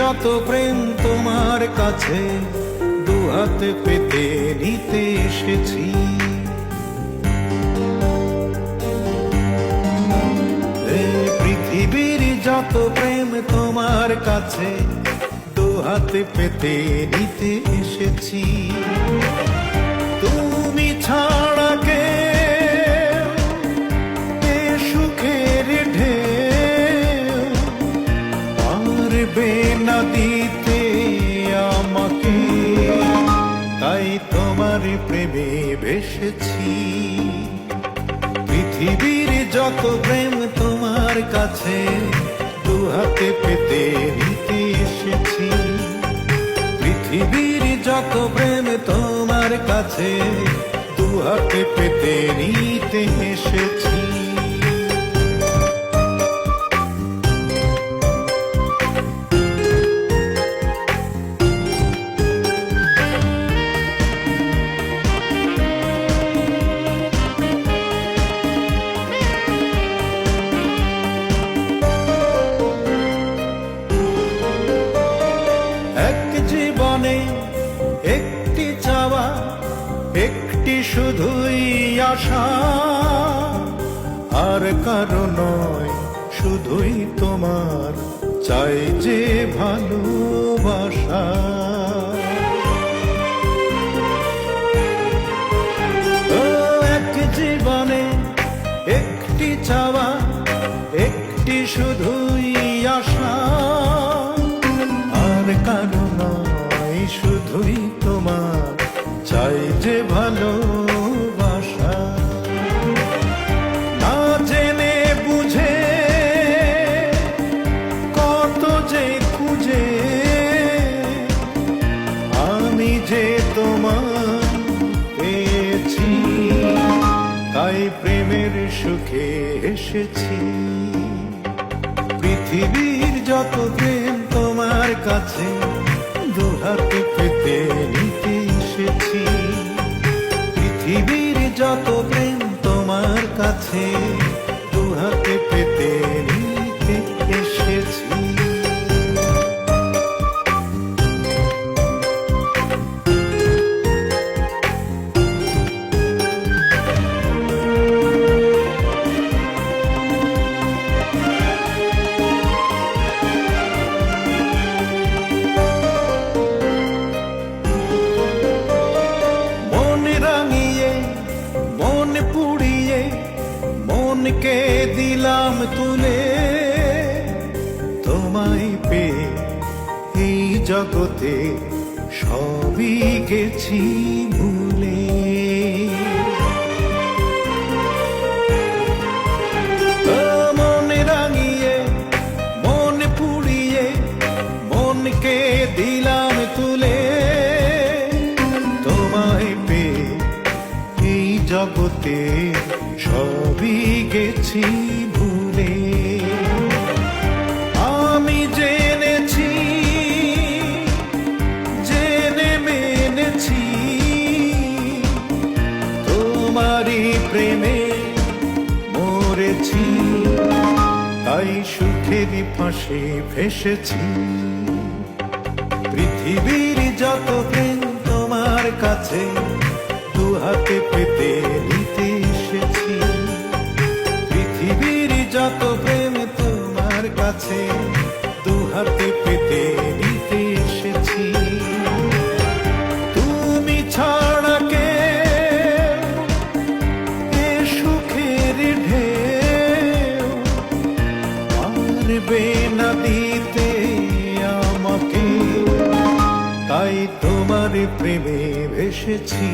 যত প্রেম তোমার কাছে দুহাত পেতে নিতে এসেছি। পৃথিবীর যত প্রেম তোমার কাছে দুহাত পেতে নিতে এসেছি। তুমি ছাড়া কে সুখের ঢেউ পারবে না দিতে আমাকে, তাই তোমার প্রেমে ভেসেছি। পৃথিবীর যত প্রেম তোমার কাছে দুহাতে পেতে নিতে এসেছি। পৃথিবীর যত প্রেম তোমার কাছে দুহাতে পেতে নিতে এসেছি। জীবনে একটি চাওয়া, একটি শুধুই আশা, আর কারো নয় শুধুই তোমার চাই যে ভালোবাসা। এক জীবনে একটি চাওয়া, একটি শুধুই আশা, আর কারো নয় শুধুই তোমার চাই যে ভালোবাসা। না জেনে বুঝে কত যে খুঁজে আমি যে তোমার পেয়েছি, তাই প্রেমের সুখে এসেছি। পৃথিবীর যত প্রেম তোমার কাছে দুহাতে পেতে নিতে এসেছি। পৃথিবীর যত প্রেম তোমার কাছে দুহাতে পেতে নিতে এসেছি। পুড়িয়ে মনকে দিলাম তুলে, তোমায় পেয়ে এই জগতে সবই গেছি ভুলে। মন রাঙিয়ে মন পুড়িয়ে মনকে দিলাম তুলে, তোমায় পেয়ে এই জগতে সবই গেছি ভুলে। আমি জেনেছি, জেনে মেনেছি তোমারই প্রেমে মরেছি, তাই সুখের ফাঁসে ফেসেছি। পৃথিবীর যত প্রেম তোমার কাছে দুহাতে পেতে নিতে এসেছি। পৃথিবীর যত প্রেম তোমার কাছে দুহাতে পেতে নিতে এসেছি। তুমি ছাড়া কে সুখের ঢেউ পারবে না দিতে আমাকে, তাই তোমার প্রেমে ভেসেছি।